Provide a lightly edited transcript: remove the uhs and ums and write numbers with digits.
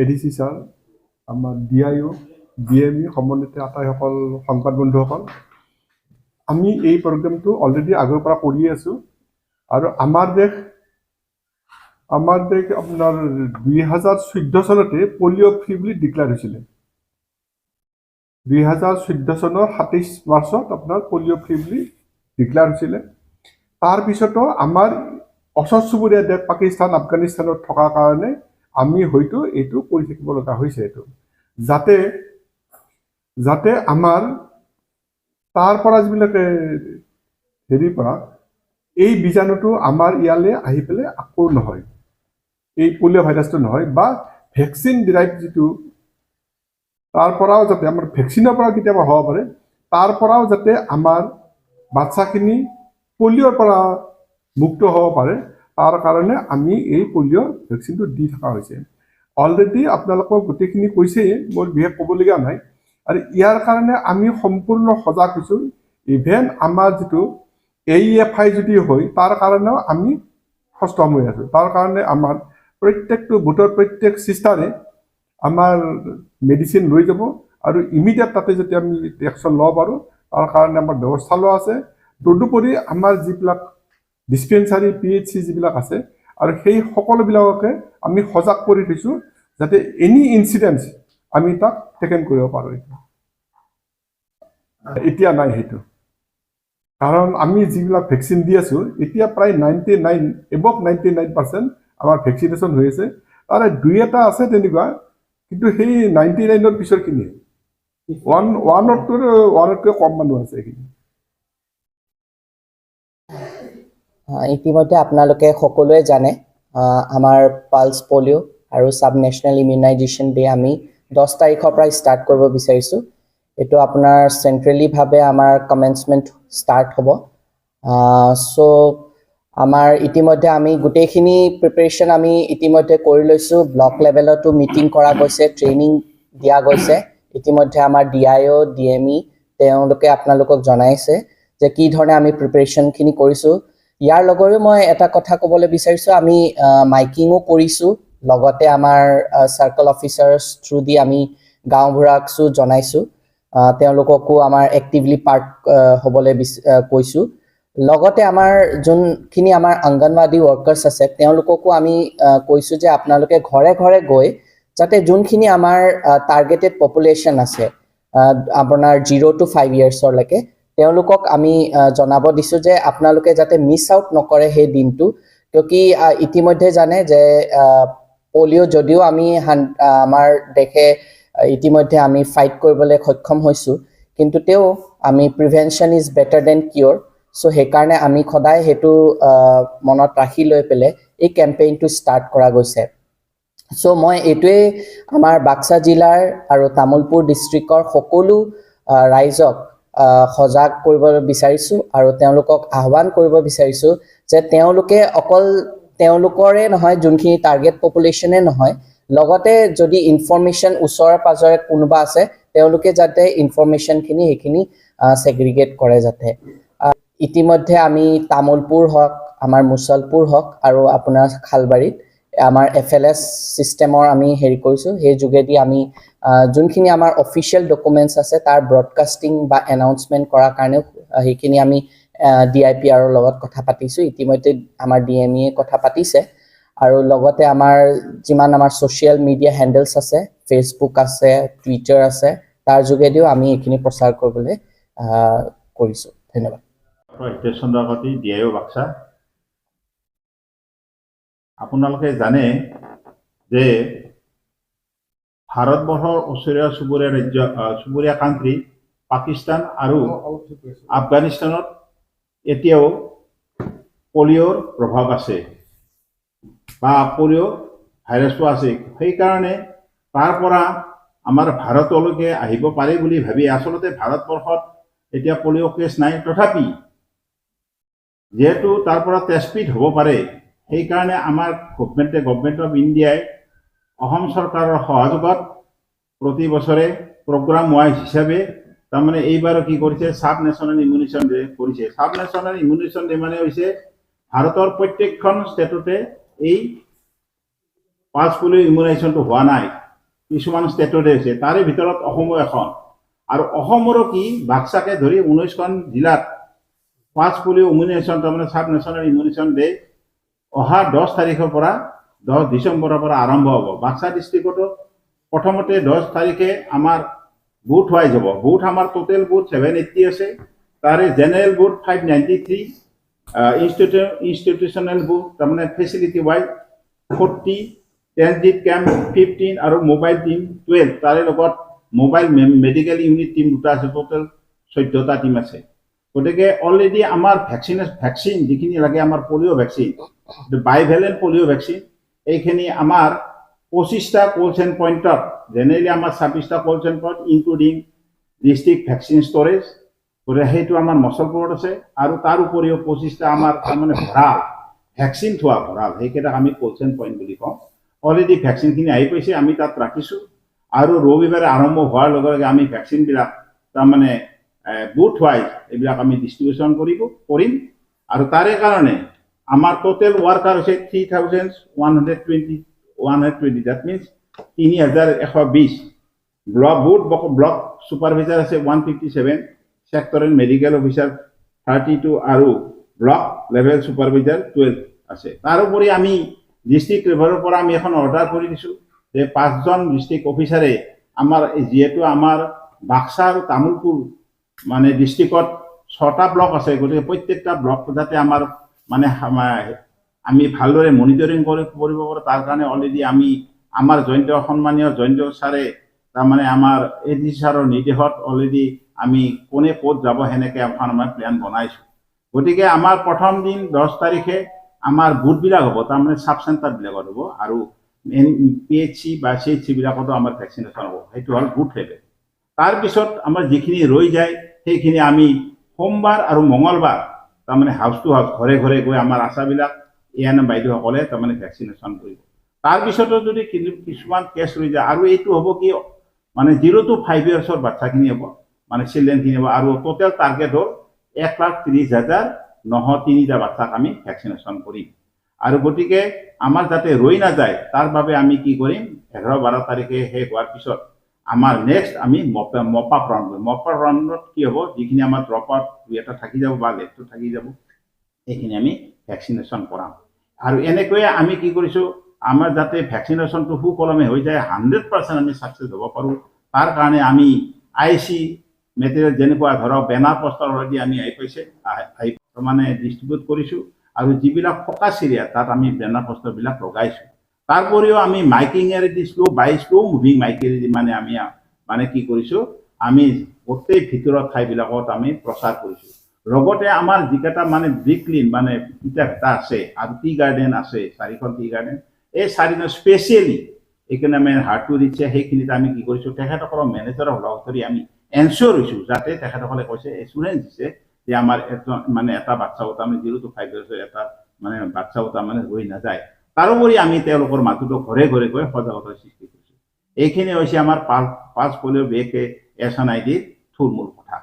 ADC sir, আমাৰ DIO, DME সম্বন্ধিত আটাইসকল সংবাদ বন্ধুসকল, আমি এই প্ৰগ্ৰামটো অলৰেডি আগৰ পৰা কৰি আছো আৰু আমাৰ দেশ আপোনাৰ 2014 চনতে পলিঅ' ফ্ৰী বুলি ডিক্লেয়াৰ হৈছিলে। 2014 চনৰ 27 মাৰ্চত আপোনাৰ পলিঅ' ফ্ৰী বুলি ডিক্লেয়াৰ হৈছিলে। তাৰপিছতো আমাৰ ওচৰ চুবুৰীয়া দেশ পাকিস্তান, আফগানিস্তানত থকাৰ কাৰণে আমি হয়তো এইটো কৰি থাকিব লগা হৈছে, এইটো যাতে আমাৰ তাৰ পৰা যিবিলাকে হেৰিৰ পৰা এই বীজাণুটো আমাৰ ইয়ালৈ আহি পেলাই আকৌ নহয়, এই পলিঅ' ভাইৰাছটো নহয়, বা ভেকচিন ডিৰাইভ যিটো তাৰ পৰাও যাতে আমাৰ ভেকচিনৰ পৰা কেতিয়াবা হ'ব পাৰে, তাৰ পৰাও যাতে আমাৰ বাচ্চাখিনি পলিঅ'ৰ পৰা মুক্ত হ'ব পাৰে, তাৰ কাৰণে আমি এই পলিঅ' ভেকচিনটো দি থকা হৈছে। অলৰেডি আপোনালোকক গোটেইখিনি কৈছেই, মোৰ বিশেষ ক'বলগীয়া নাই। আৰু ইয়াৰ কাৰণে আমি সম্পূৰ্ণ সজাগ হৈছোঁ। ইভেন আমাৰ যিটো AEFI যদি হয়, তাৰ কাৰণেও আমি সষ্টম হৈ আছোঁ। তাৰ কাৰণে আমাৰ প্ৰত্যেকটো বুথৰ প্ৰত্যেক চিষ্টাৰে আমাৰ মেডিচিন লৈ যাব আৰু ইমিডিয়েট তাতে যদি আমি একশ্যন ল'ব পাৰোঁ, তাৰ কাৰণে আমাৰ ব্যৱস্থা লোৱা আছে। তদুপৰি আমাৰ যিবিলাক ডিছপেঞ্চাৰী PHC যিবিলাক আছে, আৰু সেই সকলোবিলাককে আমি সজাগ কৰি থৈছোঁ যাতে এনি ইনচিডেন্স আমি তাক টেকেন কৰিব পাৰোঁ। এতিয়া নাই সেইটো, কাৰণ আমি যিবিলাক ভেকচিন দি আছোঁ এতিয়া প্ৰায় 99% আমাৰ ভেকচিনেশ্যন হৈ আছে। তাৰে 2-এটা আছে তেনেকুৱা, কিন্তু সেই 99ৰ পিছৰখিনি ওৱানতকৈ কম মানুহ আছে এইখিনি। ইতিমধ্যে আপোনালোকে সকলোৱে জানে আমাৰ পালছ পলিঅ' আৰু সাব নেশ্যনেল ইমিউনাইজেশ্যন ডে আমি 10 তাৰিখৰ পৰা ষ্টাৰ্ট কৰিব বিচাৰিছোঁ। এইটো আপোনাৰ চেণ্ট্ৰেলিভাৱে আমাৰ কমেন্সমেণ্ট ষ্টাৰ্ট হ'ব। চ' আমাৰ ইতিমধ্যে আমি গোটেইখিনি প্ৰিপেৰেশ্যন আমি ইতিমধ্যে কৰি লৈছোঁ। ব্লক লেভেলতো মিটিং কৰা গৈছে, ট্ৰেইনিং দিয়া গৈছে। ইতিমধ্যে আমাৰ DIO, DME তেওঁলোকে আপোনালোকক জনাইছে যে কি ধৰণে আমি প্ৰিপেৰেশ্যনখিনি কৰিছোঁ। ইয়াৰ লগতে মই এটা কথা ক'বলৈ বিচাৰিছোঁ, আমি মাইকিঙো কৰিছোঁ, লগতে আমাৰ চাৰ্কল অফিচাৰ্ছ থ্ৰু দি আমি গাঁওবুঢ়াকো জনাইছোঁ, তেওঁলোককো আমাৰ এক্টিভলি পাৰ্ট হ'বলৈ কৈছোঁ। লগতে আমাৰ যোনখিনি আমাৰ অংগনবাদী ৱৰ্কাৰ্ছ আছে তেওঁলোককো আমি কৈছোঁ যে আপোনালোকে ঘৰে ঘৰে গৈ যাতে যোনখিনি আমাৰ টাৰ্গেটেড পপুলেশ্যন আছে আপোনাৰ 0 to 5 ইয়াৰ্ছৰলৈকে, তেওঁলোকক আমি জনাব দিছোঁ যে আপোনালোকে যাতে মিছ আউট নকৰে সেই দিনটো। কিয়কি ইতিমধ্যে জানে যে পলিঅ' যদিও আমি আমাৰ দেশে ইতিমধ্যে আমি ফাইট কৰিবলৈ সক্ষম হৈছোঁ, কিন্তু আমি প্ৰিভেনশ্যন ইজ বেটাৰ দেন কিয়ৰ। চ' সেইকাৰণে আমি সদায় সেইটো মনত ৰাখি লৈ পেলাই এই কেম্পেইনটো ষ্টাৰ্ট কৰা গৈছে। চ' মই এইটোৱেই আমাৰ বাক্সা জিলাৰ আৰু তামুলপুৰ ডিষ্ট্ৰিক্টৰ সকলো ৰাইজক সজাগ কৰিব বিচাৰিছোঁ আৰু তেওঁলোকক আহ্বান কৰিব বিচাৰিছোঁ যে তেওঁলোকে অকল তেওঁলোকৰে নহয়, যোনখিনি টাৰ্গেট পপুলেশ্যনে নহয়, লগতে যদি ইনফৰমেশ্যন ওচৰে পাজৰে কোনোবা আছে তেওঁলোকে যাতে ইনফৰমেশ্যনখিনি সেইখিনি ছেগ্ৰিগেট কৰে যাতে। ইতিমধ্যে আমি তামুলপুৰ হওক, আমাৰ মুছলপুৰ হওক আৰু আপোনাৰ খালবাৰীত আমাৰ FLS ছিষ্টেমৰ আমি হেৰি কৰিছোঁ। সেই যোগেদি আমি যোনখিনি আমাৰ অফিচিয়েল ডকুমেণ্টছ আছে তাৰ ব্ৰডকাষ্টিং বা এনাউন্সমেণ্ট কৰাৰ কাৰণেও সেইখিনি আমি DIPRৰ লগত কথা পাতিছোঁ। ইতিমধ্যে আমাৰ DME কথা পাতিছে আৰু লগতে আমাৰ যিমান আমাৰ ছ'চিয়েল মিডিয়া হেণ্ডেলছ আছে, ফেচবুক আছে, টুইটাৰ আছে, তাৰ যোগেদিও আমি এইখিনি প্ৰচাৰ কৰিবলৈ কৰিছোঁ। ধন্যবাদ। DIO বাক্সা, আপোনালোকে জানে যে ভাৰতবৰ্ষৰ ওচৰীয়া চুবুৰীয়া কাণ্ট্ৰি পাকিস্তান আৰু আফগানিস্তানত এতিয়াও পলিঅ'ৰ প্ৰভাৱ আছে বা পলিঅ' ভাইৰাছটো আছে। সেইকাৰণে তাৰ পৰা আমাৰ ভাৰতলৈকে আহিব পাৰে বুলি ভাবি, আচলতে ভাৰতবৰ্ষত এতিয়া পলিঅ' কেছ নাই, তথাপি যেহেতু তাৰ পৰা তেজপিত হ'ব পাৰে, সেইকাৰণে আমাৰ গভৰ্ণমেণ্ট অফ ইণ্ডিয়াই অসম চৰকাৰৰ সহযোগত প্ৰতি বছৰে প্ৰগ্ৰাম ৱাইজ হিচাপে তাৰমানে এইবাৰো কি কৰিছে, সাব নেশ্যনেল ইমিউনেশ্যন ডে কৰিছে। সাব নেশ্যনেল ইমিউনেশ্যন ডে মানে হৈছে ভাৰতৰ প্ৰত্যেকখন ষ্টেটতে এই পালছ পলিঅ' ইমিউনাইজেশ্যনটো হোৱা নাই। কিছুমান ষ্টেটতে হৈছে, তাৰে ভিতৰত অসমো এখন। আৰু অসমৰো কি বাক্সাকে ধৰি 19খন জিলাত পালছ পলিঅ' ইমিউনাইজেশ্যন তাৰমানে চাব নেশ্যনেল ইমিউনাইজেশ্যন ডে অহা 10 তাৰিখৰ পৰা 10 ডিচেম্বৰৰ পৰা আৰম্ভ হ'ব। বাক্সা ডিষ্ট্ৰিক্টতো প্ৰথমতে 10 তাৰিখে আমাৰ বুথ ৱাইজ হ'ব। বুথ আমাৰ টোটেল বুথ 780 আছে, তাৰে জেনেৰেল বুথ 593, ইনষ্টিটিউচনেল বুথ তাৰমানে ফেচিলিটি ৱাইজ 40, ট্ৰেনজিট কেম্প 15 আৰু মোবাইল টিম 12, তাৰে লগত মোবাইল মেডিকেল ইউনিট টিম দুটা আছে, টোটেল 14টা টিম আছে। গতিকে অলৰেডি আমাৰ ভেকচিন যিখিনি লাগে আমাৰ polio' vaccine, bivalent polio' vaccine, এইখিনি আমাৰ 25টা কোল্ড চেইন পইণ্টত, জেনেৰেলি আমাৰ 26টা cold chain point including district vaccine storage, গতিকে সেইটো আমাৰ মচলপুৰত আছে। আৰু তাৰ উপৰিও 25টা আমাৰ তাৰমানে ভঁৰাল, ভেকচিন থোৱা ভঁৰাল, সেইকেইটাক আমি কোল্ড চেইন পইণ্ট বুলি কওঁ। অলৰেডি ভেকচিনখিনি আহি পাইছে, আমি তাত ৰাখিছোঁ। আৰু ৰবিবাৰে আৰম্ভ হোৱাৰ লগে লগে আমি ভেকচিনবিলাক তাৰমানে বুথ ৱাইজ এইবিলাক আমি ডিষ্ট্ৰিবিউশ্যন কৰিম। আৰু তাৰে কাৰণে আমাৰ টোটেল ৱাৰ্কাৰ হৈছে 3,120, দ্যাট মিনছ 3,120। ব্লক ছুপাৰভাইজাৰ আছে 157, ছেক্টৰেল মেডিকেল অফিচাৰ 32 আৰু ব্লক লেভেল ছুপাৰভাইজাৰ 12 আছে। তাৰোপৰি আমি ডিষ্ট্ৰিক্ট লেভেলৰ পৰা আমি এখন অৰ্ডাৰ কৰি দিছোঁ যে 5জন ডিষ্ট্ৰিক্ট অফিচাৰে আমাৰ যিহেতু আমাৰ বাক্সা আৰু তামোলপুৰ মানে ডিষ্ট্ৰিক্টত 6টা ব্লক আছে, গতিকে প্ৰত্যেকটা ব্লক যাতে আমাৰ মানে আমি ভালদৰে মনিটৰিং কৰিব পাৰোঁ, তাৰ কাৰণে অলৰেডি আমি আমাৰ সন্মানীয় জয়ন্ত ছাৰে তাৰমানে আমাৰ ADC ছাৰৰ নিৰ্দেশত অলৰেডি আমি কোনে ক'ত যাব সেনেকৈ এখন আমাৰ প্লেন বনাইছোঁ। গতিকে আমাৰ প্ৰথম দিন 10 তাৰিখে আমাৰ বুথবিলাক হ'ব, তাৰমানে চাব চেণ্টাৰবিলাকত হ'ব, আৰু PHC বা CHC বিলাকতো আমাৰ ভেকচিনেশ্যন হ'ব। সেইটো হ'ল বুথ লেভেল। তাৰপিছত আমাৰ যিখিনি ৰৈ যায় সেইখিনি আমি সোমবাৰ আৰু মঙলবাৰ তাৰমানে হাউচ টু হাউচ, ঘৰে ঘৰে গৈ আমাৰ আশাবিলাক ANM বাইদেউসকলে তাৰমানে ভেকচিনেশ্যন কৰিব। তাৰপিছতো যদি কিছুমান কেছ ৰৈ যায়, আৰু এইটো হ'ব কি মানে 0 to 5 yearsৰ বাচ্চাখিনি হ'ব, মানে চিলড্ৰেনখিনি হ'ব। আৰু টোটেল টাৰ্গেট হ'ল 1,30,903টা বাচ্চাক আমি ভেকচিনেশ্যন কৰিম। আৰু গতিকে আমাৰ যাতে ৰৈ নাযায় তাৰ বাবে আমি কি কৰিম, 11-12 তাৰিখে শেষ হোৱাৰ পিছত আমাৰ নেক্সট আমি মপা ৰাউণ্ডত কি হ'ব, যিখিনি আমাৰ ড্ৰপ আউট এটা থাকি যাব বা লেটটো থাকি যাব, এইখিনি আমি ভেকচিনেশ্যন কৰাম। আৰু এনেকৈয়ে আমি কি কৰিছোঁ, আমাৰ যাতে ভেকচিনেশ্যনটো সুকলমে হৈ যায়, 100% আমি ছাকচেছ হ'ব পাৰোঁ, তাৰ কাৰণে আমি IC মেটেৰিয়েল যেনেকুৱা ধৰক বেনাৰ পোষ্টাৰ অলৰেডি আমি মানে ডিষ্ট্ৰিবিউট কৰিছোঁ। আৰু যিবিলাক ফকাছ এৰিয়া তাত আমি বেনাৰ পোষ্টাৰবিলাক লগাইছোঁ। তাৰ উপৰিও আমি মাইকিঙেৰে দি শ্ল' মুভিং মাইকেৰে মানে আমি মানে কি কৰিছোঁ, আমি গোটেই ভিতৰৰ ঠাইবিলাকত আমি প্ৰচাৰ কৰিছোঁ। লগতে আমাৰ যিকেইটা মানে ব্ৰিকলিন মানে ইটা ভেটা আছে আৰু টি গাৰ্ডেন আছে, 4খন টি গাৰ্ডেন, এই 4খন স্পেচিয়েলি এইখিনি আমি হাৰ্ট টু ৰিচে, সেইখিনিত আমি কি কৰিছোঁ, তেখেতসকলৰ মেনেজাৰক লগ ধৰি আমি এনচিয়ৰ হৈছোঁ যাতে তেখেতসকলে কৈছে, এচুৰেঞ্চ দিছে যে আমাৰ মানে এটা বাচ্চাও তাৰমানে 0 to 5 years এটা মানে বাচ্চাও তাৰমানে ৰৈ নাযায়। তাৰোপৰি আমি তেওঁলোকৰ মাজতো ঘৰে ঘৰে গৈ সজাগতাৰ সৃষ্টি কৰিছোঁ। এইখিনি হৈছে আমাৰ পালছ পলিঅ' BK SNID-ৰ থুলমূল কথা।